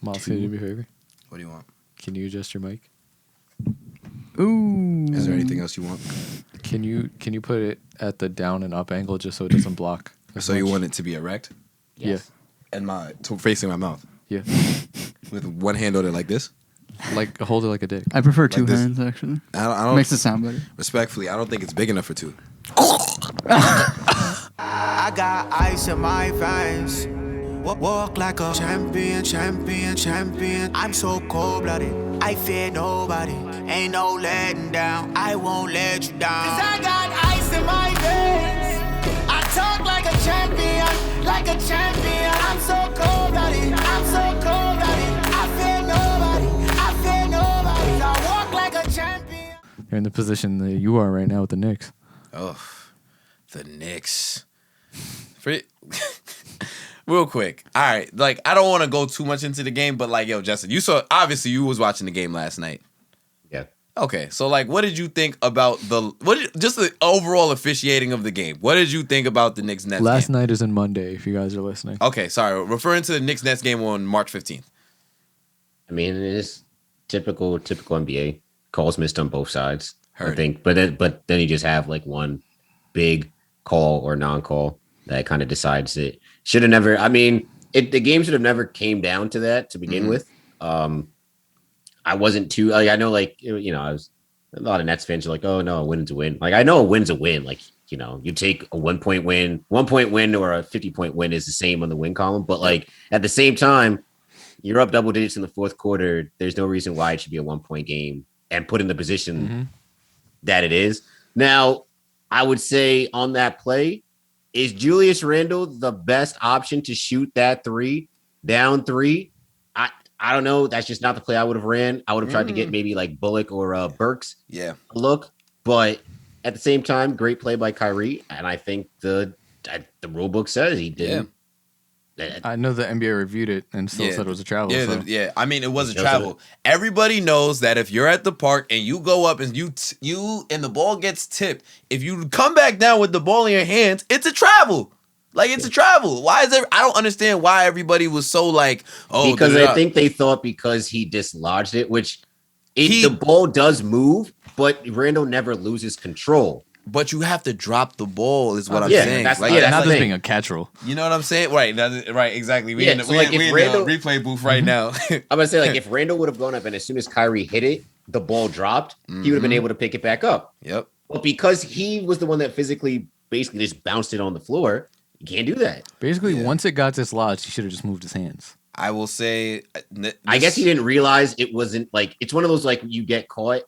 Miles, can you do me a favor? What do you want? Can you adjust your mic? Ooh. Is there anything else you want? Can you put it at the down and up angle just so it doesn't block? So you want it to be erect? Yes. And facing my mouth? Yeah. With one hand on it like this? Like hold it like a dick. I prefer two Like this. hands, actually. I don't Makes it sound better. Respectfully, I don't think it's big enough for two. I got ice in my veins. Walk like a champion, champion, champion. I'm so cold-blooded, I fear nobody. Ain't no letting down, I won't let you down. 'Cause I got ice in my veins. I talk like a champion, like a champion. I'm so cold-blooded, I'm so cold-blooded. I fear nobody, I fear nobody. I walk like a champion. You're in the position that you are right now with the Knicks. Oh, the Knicks. Real quick. All right. Like, I don't want to go too much into the game, but like, yo, Justin, obviously you was watching the game last night. Yeah. Okay. So like, what did you think about just the overall officiating of the game? What did you think about the Knicks Nets Last game? night is in Monday, if you guys are listening. Okay. Sorry. Referring to the Knicks Nets game on March 15th. I mean, it is typical NBA. Calls missed on both sides. Heard I think. But then you just have like one big call or non-call that kind of decides it. Should have never. I mean, the game should have never came down to that to begin with. I wasn't too. Like, I know, like, you know, I was a lot of Nets fans are like, oh no, a win's a win. Like, I know a win's a win. Like, you know, you take a 1 point win, or a 50-point win is the same on the win column. But like at the same time, you're up double digits in the fourth quarter. There's no reason why it should be a 1 point game and put in the position that it is. Now, I would say on that play, is Julius Randle the best option to shoot that three, down three? I don't know. That's just not the play I would have ran. I would have tried to get maybe like Bullock or Burks Yeah. a look. But at the same time, great play by Kyrie. And I think the rule book says he didn't. I know the NBA reviewed it and still said it was a travel. Yeah, so. I mean, it was a travel. Everybody knows that if you're at the park and you go up and you and the ball gets tipped, if you come back down with the ball in your hands, it's a travel. Like, it's a travel. Why is there? I don't understand why everybody was so like, oh, because I think they thought because he dislodged it, which the ball does move, but Randall never loses control. But you have to drop the ball, is what I'm saying. That's like, not just being a catch rule. You know what I'm saying? Right, exactly. We in the replay booth right now. I'm gonna say, like, if Randall would have gone up and as soon as Kyrie hit it, the ball dropped, he would have been able to pick it back up. Yep. But because he was the one that physically basically just bounced it on the floor, you can't do that. Basically, once it got dislodged, he should have just moved his hands. I will say, I guess he didn't realize it wasn't like it's one of those like you get caught.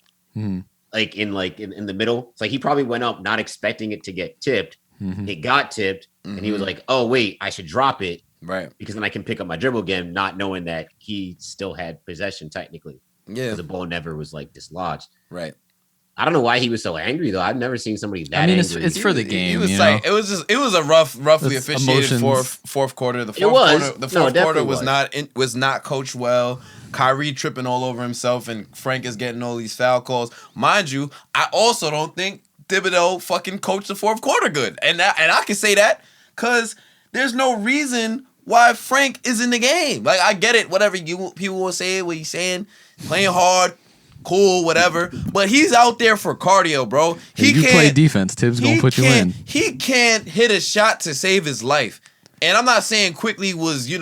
Like in the middle. It's like he probably went up not expecting it to get tipped. It got tipped, and he was like, oh, wait, I should drop it. Right. Because then I can pick up my dribble again, not knowing that he still had possession technically. Yeah. Because the ball never was like dislodged. Right. I don't know why he was so angry though. I've never seen somebody that angry. It's for the game. He was you like, know? it was a roughly It's officiated emotions. fourth quarter. The fourth quarter was not coached well. Kyrie tripping all over himself, and Frank is getting all these foul calls. Mind you, I also don't think Thibodeau fucking coached the fourth quarter good, and I can say that because there's no reason why Frank is in the game. Like, I get it, whatever people will say, what he's saying, playing hard. Cool, whatever. But he's out there for cardio, bro. He can't play defense. Tibbs gonna put you in. He can't hit a shot to save his life. And I'm not saying Quickly was, he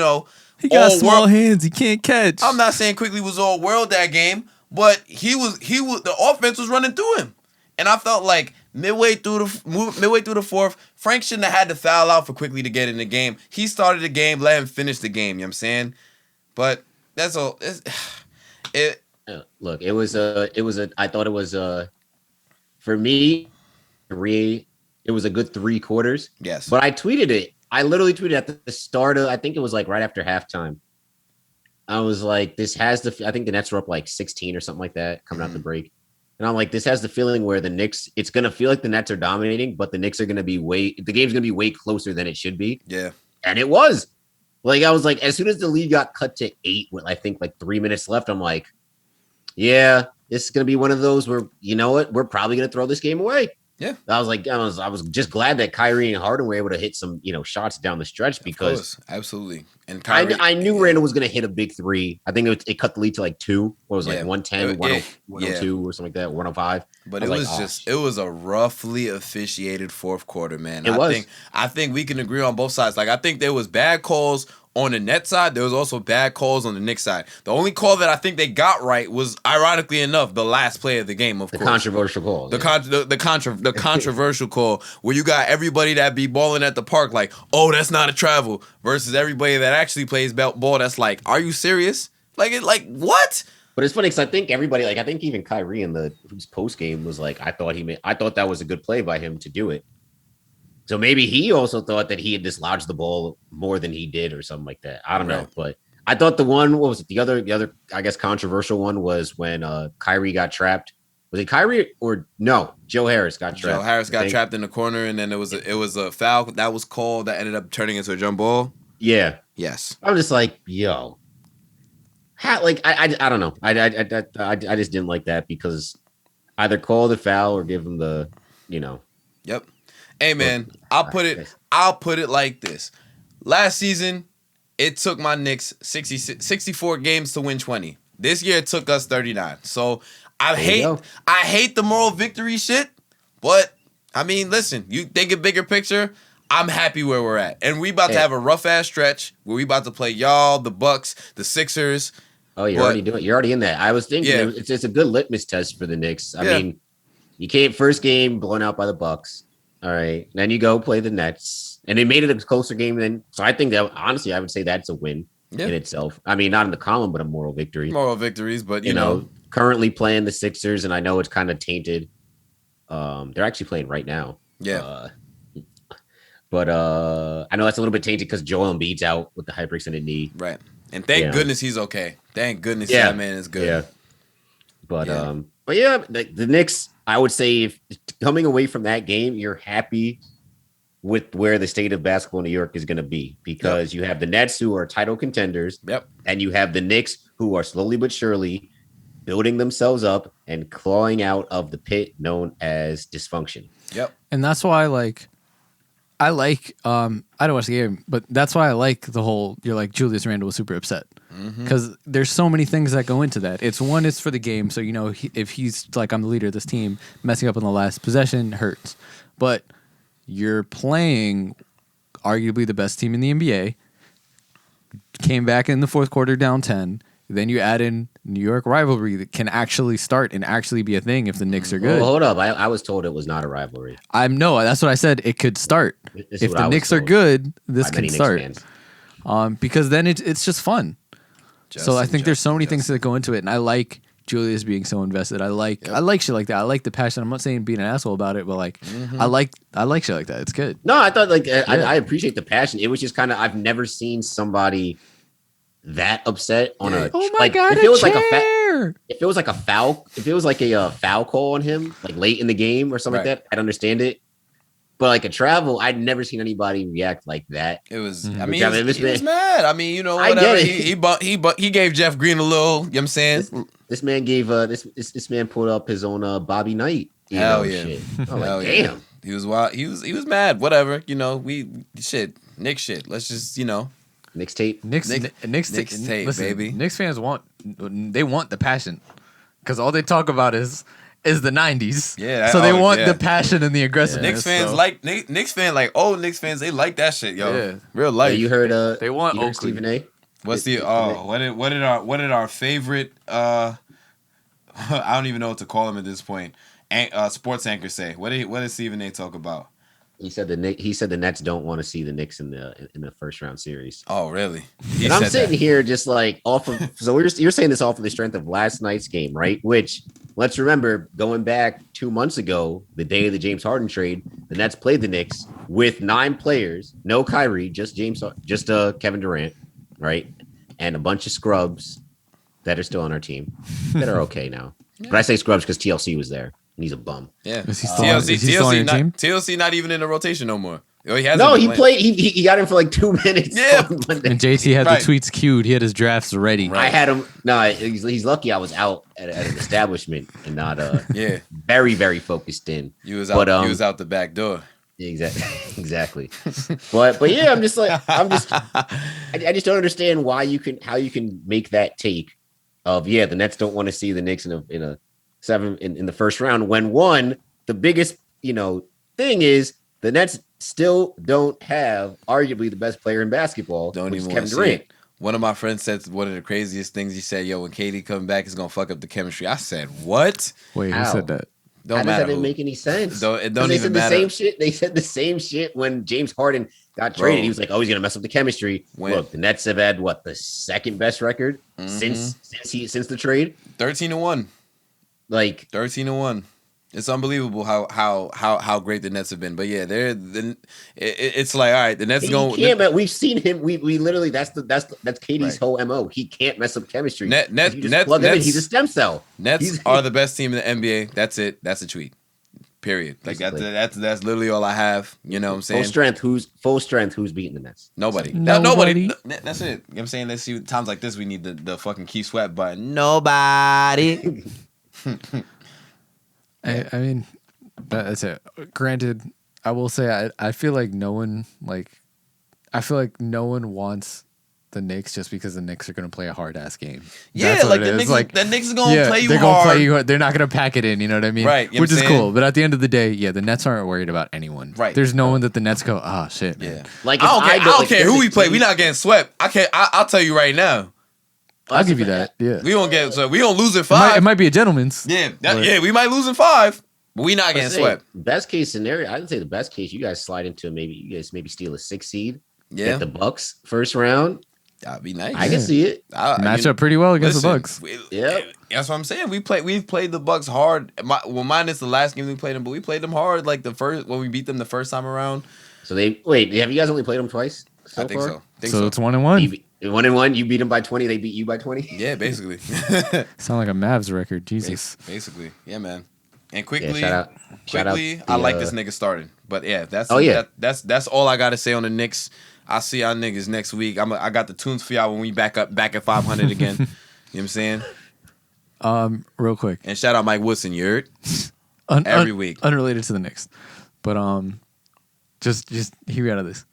got small hands. He can't catch. I'm not saying Quickly was all world that game, but he was. The offense was running through him, and I felt like midway through the fourth, Frank shouldn't have had to foul out for Quickly to get in the game. He started the game, let him finish the game. You know what I'm saying? But that's all. Look, I thought it was for me, it was a good 3 quarters. Yes. But I tweeted it. I literally tweeted at the start of, I think it was like right after halftime. I was like, I think the Nets were up like 16 or something like that coming out the break. And I'm like, this has the feeling where the Knicks, it's going to feel like the Nets are dominating, but the Knicks are going to be the game's going to be way closer than it should be. Yeah. And it was. Like, I was like, as soon as the lead got cut to 8 with I think like 3 minutes left, I'm like, yeah, this is going to be one of those where, you know what, we're probably going to throw this game away. Yeah. I was just glad that Kyrie and Harden were able to hit some, shots down the stretch because absolutely. And Kyrie, I knew Randle was going to hit a big three. I think it cut the lead to like 2. What was it, like 110, 102 or something like that, 105. But it was a roughly officiated fourth quarter, man. I think we can agree on both sides. Like I think there was bad calls on the Nets side. There was also bad calls on the Knicks side. The only call that I think they got right was, ironically enough, the last play of the game, of course. The controversial call. The controversial call where you got everybody that be balling at the park like, oh, that's not a travel, versus everybody that actually plays ball that's like, are you serious? Like what? But it's funny because I think everybody, I think even Kyrie in the post game was like, I thought that was a good play by him to do it. So maybe he also thought that he had dislodged the ball more than he did or something like that. I don't know. But I thought the one, what was it? The other, I guess, controversial one was when Kyrie got trapped. Was it Kyrie or no? Joe Harris got trapped. Joe Harris got trapped in the corner, and then it was a foul that was called that ended up turning into a jump ball. Yeah. Yes. I'm just like, yo. I don't know. I just didn't like that because either call the foul or give him the, Yep. Hey man, I'll put it like this. Last season, it took my Knicks 64 games to win 20. This year it took us 39. So I hate the moral victory shit, but I mean, listen, you think a bigger picture, I'm happy where we're at. And we about to have a rough ass stretch where we about to play y'all, the Bucks, the Sixers. Oh, you're already in that. I was thinking it's a good litmus test for the Knicks. I mean, you can't first game blown out by the Bucks. All right. Then you go play the Nets. And they made it a closer game then. So I think that, honestly, I would say that's a win in itself. I mean, not in the column, but a moral victory. Moral victories, but you know. Currently playing the Sixers, and I know it's kind of tainted. They're actually playing right now. Yeah. But I know that's a little bit tainted because Joel Embiid's out with the hyperextended knee. Right. And thank goodness he's okay. Thank goodness that man is good. Yeah. But the Knicks, I would say, if coming away from that game, you're happy with where the state of basketball in New York is going to be because you have the Nets who are title contenders. Yep. And you have the Knicks who are slowly but surely building themselves up and clawing out of the pit known as dysfunction. Yep. And that's why I don't watch the game, but that's why I like the whole, you're like, Julius Randle was super upset. Because there's so many things that go into that. It's for the game. So, if he's like, I'm the leader of this team, messing up on the last possession hurts. But you're playing arguably the best team in the NBA, came back in the fourth quarter down 10. Then you add in New York rivalry that can actually start and actually be a thing if the Knicks are good. Well, hold up. I was told it was not a rivalry. That's what I said. It could start. If the Knicks are good, this can start. Because then it's just fun. So I think there's so many things that go into it, and I like Julius being so invested. I like shit like that. I like the passion. I'm not saying being an asshole about it, but I like shit like that. It's good. No, I thought I appreciate the passion. It was just kind of, I've never seen somebody that upset on a god, if it was like a foul call on him like late in the game or something like that, I'd understand it. But like a travel, I'd never seen anybody react like that. It was, I mean, he was mad. I mean, whatever. He gave Jeff Green a little, you know what I'm saying? This man gave this man pulled up his own Bobby Knight. Shit. Oh, Hell damn. He was wild. He was mad. Whatever. Knicks shit. Let's just, Knicks tape. Knicks tape, baby. Knicks fans want the passion. Because all they talk about is the 90s. Yeah. So they want the passion and the aggressiveness. Knicks fans old Knicks fans, they like that shit, yo. Yeah. Real life. Yeah, you heard they want Oakley. Stephen A. What's what did our favorite I don't even know what to call him at this point. Sports anchor say? What did Stephen A talk about? He said the Nets don't want to see the Knicks in the first round series. Oh, really? And I'm sitting here just like off of. So you're saying this off of the strength of last night's game, right? Which, let's remember, going back 2 months ago, the day of the James Harden trade, the Nets played the Knicks with 9 players, no Kyrie, just Kevin Durant, right, and a bunch of scrubs that are still on our team that are okay now. Yeah. But I say scrubs because TLC was there. And he's a bum. Yeah. Is he still on your team? TLC not even in the rotation no more. Oh, he hasn't. No, he played. He got him for like 2 minutes. Yeah. And JT had the tweets queued. He had his drafts ready. Right. I had him. No, he's lucky I was out at an establishment and not very, very focused in. You was out. You was out the back door. Exactly. But yeah, I just don't understand how you can make that take of the Nets don't want to see the Knicks in a 7 in the first round when the biggest thing is the Nets still don't have arguably the best player in basketball, which is Kevin Durant. One of my friends said one of the craziest things. He said, "Yo, when KD comes back, it's gonna fuck up the chemistry." I said, "What? Wait, who said that?" Don't matter. That didn't make any sense. It don't even matter. They said the same shit when James Harden got traded. He was like, "Oh, he's gonna mess up the chemistry." Look, the Nets have had the second best record since the trade. 13-1. Like 13-1. It's unbelievable how great the Nets have been. But yeah, it's like, all right, the Nets going. But we've seen him. We literally that's KD's whole MO. He can't mess up chemistry. Nets, he's a stem cell. Nets are the best team in the NBA. That's it. That's a tweet. Period. Like that's literally all I have. You know what I'm saying? Full strength. Who's beating the Nets? Nobody. Nobody. That's it. You know what I'm saying? Let's see. Times like this, we need the fucking key sweat button. Nobody. I mean, that's it. Granted, I will say I feel like no one wants the Knicks just because the Knicks are going to play a hard ass game. Yeah, like the Knicks are going to play you hard. They're not going to pack it in. You know what I mean? Right. Which is cool. But at the end of the day, the Nets aren't worried about anyone. Right. There's no one that the Nets go, oh shit, man. Yeah. Like I don't care who we play. We're not getting swept. I'll tell you right now. I'll give you that. Yeah. We don't lose in 5. It might be a gentleman's. Yeah. We might lose in 5. But we not getting swept. Best case scenario, I didn't say the best case. You guys slide into you guys maybe steal a 6 seed. Yeah. Get the Bucks first round. That'd be nice. I can see it. Match up pretty well against the Bucks. That's what I'm saying. We've played the Bucks hard. Minus the last game we played them, but we played them hard like when we beat them the first time around. So have you guys only played them twice? I think so. So it's 1-1. 1-1. You beat them by 20. They beat you by 20. Yeah, basically. Sound like a Mavs record. Jesus. Basically, yeah, man. And quickly, shout out I like this nigga starting. But yeah, that's all I gotta say on the Knicks. I'll see y'all niggas next week. I got the tunes for y'all when we back at 500 again. You know what I'm saying? Real quick. And shout out Mike Woodson, you heard? Every week. Unrelated to the Knicks. But just hear me out of this.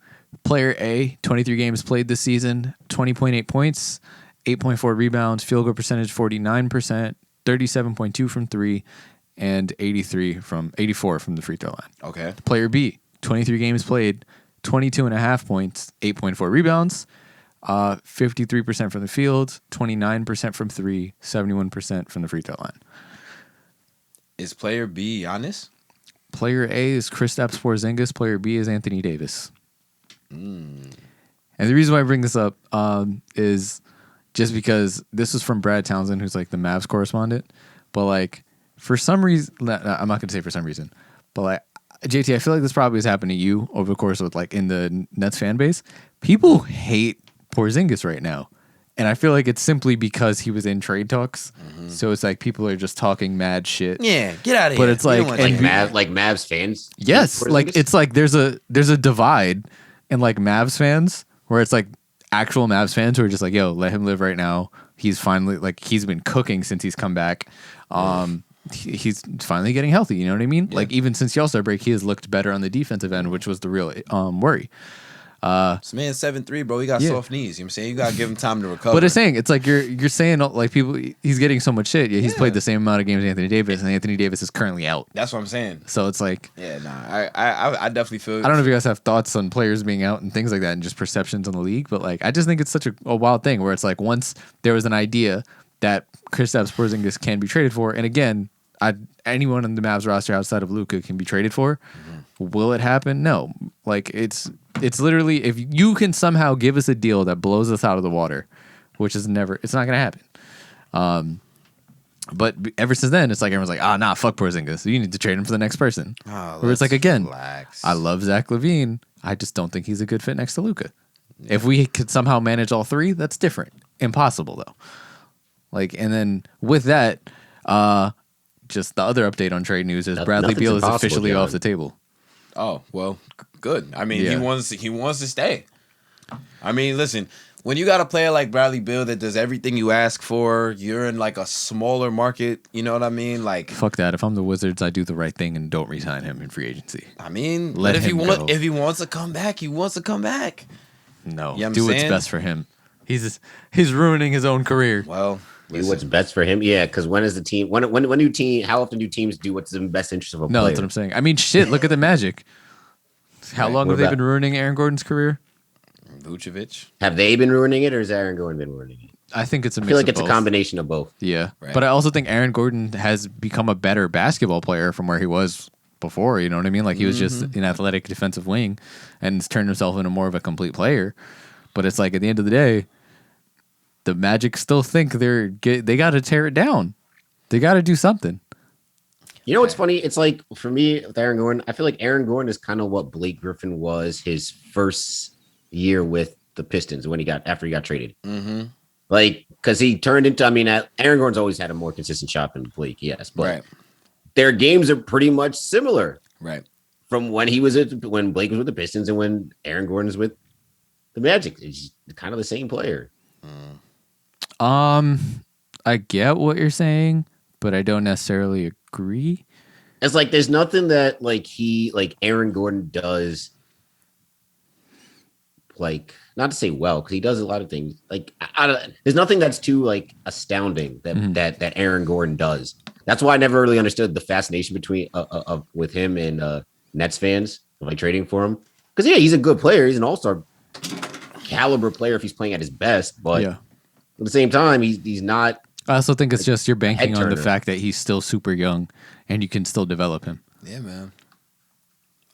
Player A, 23 games played this season, 20.8 points, 8.4 rebounds, field goal percentage 49%, 37.2 from 3, and 84 from the free throw line. Okay. Player B, 23 games played, 22.5 points, 8.4 rebounds, 53% from the field, 29% from 3, 71% from the free throw line. Is player B Giannis? Player A is Kristaps Porzingis. Player B is Anthony Davis. And the reason why I bring this up is just because this was from Brad Townsend, who's like the Mavs correspondent. But like for some reason, I'm not going to say for some reason, but like JT, I feel like this probably has happened to you over the course of like in the Nets fan base. People hate Porzingis right now. And I feel like it's simply because he was in trade talks. Mm-hmm. So it's like people are just talking mad shit. Yeah, get out of here. But it's like Mavs fans. Yes, like it's like there's a divide in like Mavs fans where it's like actual Mavs fans who are just like, yo, let him live right now. He's finally like he's been cooking since he's come back. He's finally getting healthy. You know what I mean? Yeah. Like even since the All-Star break, he has looked better on the defensive end, which was the real worry. This man's 7'3", bro. He got soft knees. You know what I'm saying? You gotta give him time to recover. But it's like you're saying like people. He's getting so much shit. Yeah, he's played the same amount of games as Anthony Davis, and Anthony Davis is currently out. That's what I'm saying. So it's like, I definitely feel. I don't know if you guys have thoughts on players being out and things like that, and just perceptions on the league. But like, I just think it's such a wild thing where it's like once there was an idea that Kristaps Porzingis can be traded for, and again, anyone on the Mavs roster outside of Luka can be traded for. Mm-hmm. Will it happen? No. Like it's literally if you can somehow give us a deal that blows us out of the water, which is it's not gonna happen. But ever since then, it's like everyone's like, fuck Porzingis. You need to trade him for the next person. Where it's like again, relax. I love Zach LaVine. I just don't think he's a good fit next to Luka. Yeah. If we could somehow manage all three, that's different. Impossible though. Like and then with that, just the other update on trade news is Bradley Beal is officially off the table. Oh, well, good. I mean, he wants to stay. I mean, listen, when you got a player like Bradley Beal that does everything you ask for, you're in like a smaller market. You know what I mean? Like, fuck that. If I'm the Wizards, I do the right thing and don't re-sign him in free agency. I mean, if he wants to come back, he wants to come back. No, you know do what's best for him. He's ruining his own career. Well, do what's best for him. Yeah, because when is the team? When do team? How often do teams do what's in the best interest of a player? No, that's what I'm saying. I mean, shit. Look at the Magic. How long have they been ruining Aaron Gordon's career? Vucevic. Have they been ruining it, or has Aaron Gordon been ruining it? I think it's a mix. I feel like of it's both. a combination of both. Yeah, right. But I also think Aaron Gordon has become a better basketball player from where he was before. You know what I mean? Like he was just an athletic defensive wing, and has turned himself into more of a complete player. But it's like at the end of the day, the Magic still think they got to tear it down. They got to do something. You know what's funny? It's like for me with Aaron Gordon, I feel like Aaron Gordon is kind of what Blake Griffin was his first year with the Pistons after he got traded. Mm-hmm. Like because he turned into. I mean, Aaron Gordon's always had a more consistent shot than Blake, yes, but their games are pretty much similar, right? From when when Blake was with the Pistons and when Aaron Gordon is with the Magic. He's kind of the same player. I get what you're saying, but I don't necessarily agree. It's like there's nothing that Aaron Gordon does, like not to say well, because he does a lot of things. Like there's nothing that's too like astounding that Aaron Gordon does. That's why I never really understood the fascination between with him and Nets fans like trading for him. Because he's a good player. He's an all-star caliber player if he's playing at his best, but at the same time, he's not. I also think it's just you're banking on the fact that he's still super young and you can still develop him. Yeah, man.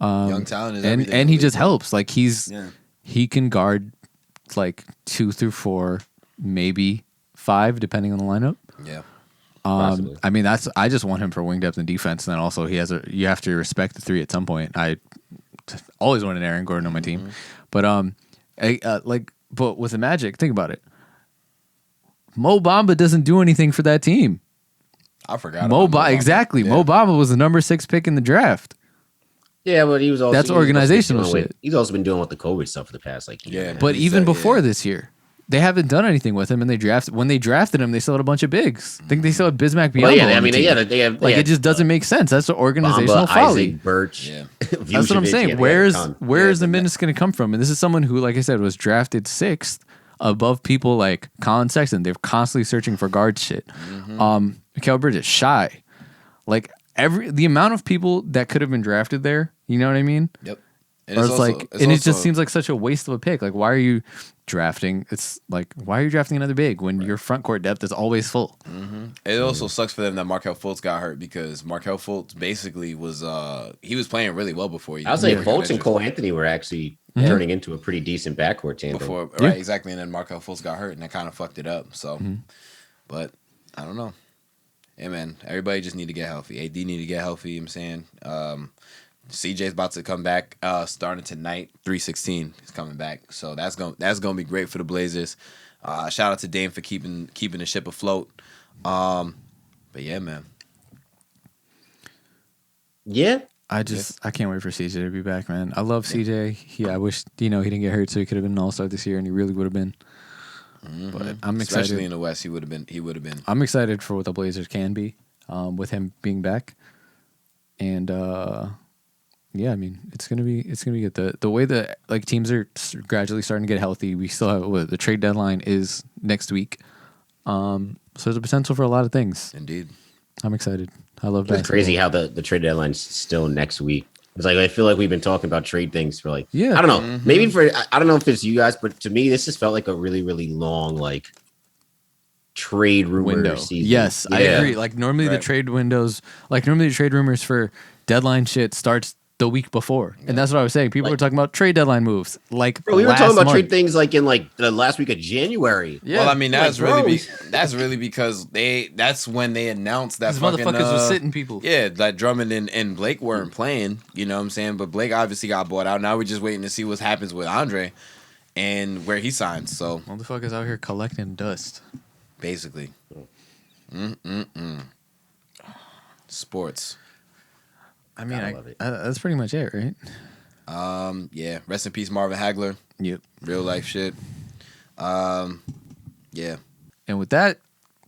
Young talent is everything. And he just helps. Like he can guard like 2 through 4, maybe 5, depending on the lineup. Yeah. I mean, I just want him for wing depth and defense. And then also you have to respect the 3 at some point. I always wanted Aaron Gordon on my team, but but with the Magic, think about it. Mo Bamba doesn't do anything for that team. I forgot. Exactly. Yeah. Mo Bamba was the number 6 pick in the draft. Yeah, but he was also that's organizational shit. He's also been doing with the COVID stuff for the past But even before this year, they haven't done anything with him. And when they drafted him, they still had a bunch of bigs. I think they still had Bismack Biyombo. They have it just doesn't make sense. That's the organizational Bamba, folly. Isaac Birch. Yeah. That's what I'm saying. Where's the minutes going to come from? And this is someone who, like I said, was drafted 6th above people like Colin Sexton. They're constantly searching for guard shit. Mikal Bridges, shy. Like the amount of people that could have been drafted there, you know what I mean? Yep. And it just seems like such a waste of a pick. Like, why are you drafting? It's like, why are you drafting another big when your front court depth is always full? It also sucks for them that Markelle Fultz got hurt because Markelle Fultz basically was he was playing really well before. I would say Fultz and Cole Anthony were actually turning into a pretty decent backcourt tandem. Right, exactly. And then Markelle Fultz got hurt and that kind of fucked it up. So, but I don't know. Hey, man, everybody just need to get healthy. AD need to get healthy, you know what I'm saying? CJ's about to come back starting tonight. 316 is coming back. So that's gonna be great for the Blazers. Shout out to Dame for keeping the ship afloat. But yeah, man. Yeah. I can't wait for CJ to be back, man. I love CJ. I wish he didn't get hurt so he could have been an all-star this year and he really would have been. But I'm excited. Especially in the West, he would have been. I'm excited for what the Blazers can be with him being back. And yeah, I mean, it's gonna be good. The way that teams are gradually starting to get healthy, we still have the trade deadline is next week. So there's a potential for a lot of things. Indeed, I'm excited. I love that. It's crazy how the trade deadline's still next week. It's like I feel like we've been talking about trade things for I don't know, maybe I don't know if it's you guys, but to me this just felt like a really really long trade rumor window. Season. Yes, I agree. Normally the trade windows, normally the trade rumors for deadline shit starts the week before, and that's what I was saying. People were talking about trade deadline moves. We were talking about trade things in the last week of January. Yeah. Well, I mean that's really because that's when they announced that these motherfuckers were sitting people. Yeah, that Drummond and Blake weren't playing. You know what I'm saying? But Blake obviously got bought out. Now we're just waiting to see what happens with Andre and where he signs. So motherfuckers out here collecting dust, basically. Sports. I mean, that's pretty much it, right? Yeah. Rest in peace, Marvin Hagler. Yep. Real life shit. Yeah. And with that,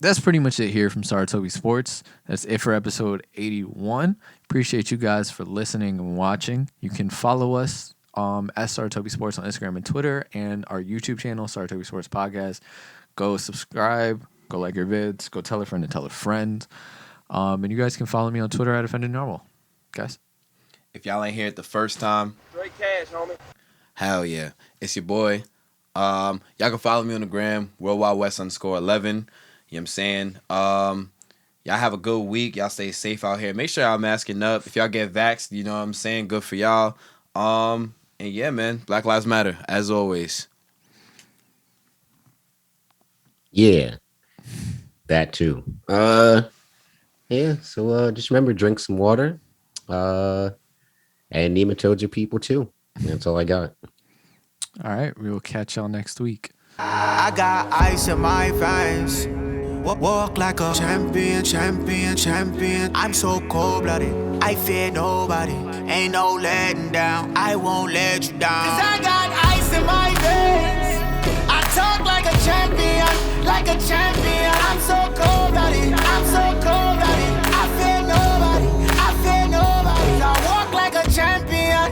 that's pretty much it here from Saratobi Sports. That's it for episode 81. Appreciate you guys for listening and watching. You can follow us at Saratobi Sports on Instagram and Twitter, and our YouTube channel, Saratobi Sports Podcast. Go subscribe, go like your vids, go tell a friend to tell a friend. And you guys can follow me on Twitter at Offended Normal. Guys? If y'all ain't hear it the first time, straight cash, homie. Hell yeah. It's your boy. Y'all can follow me on the gram, WorldWideWest_11. You know what I'm saying? Y'all have a good week. Y'all stay safe out here. Make sure y'all masking up. If y'all get vaxxed, you know what I'm saying? Good for y'all. And yeah, man. Black Lives Matter, as always. Yeah. That too. Yeah, so just remember, drink some water. And nematodes are people too. That's all I got. All right, we will catch y'all next week. I got ice in my veins. Walk like a champion, champion, champion. I'm so cold-blooded, I fear nobody. Ain't no letting down, I won't let you down. 'Cause I got ice in my veins. I talk like a champion, like a champion. I'm so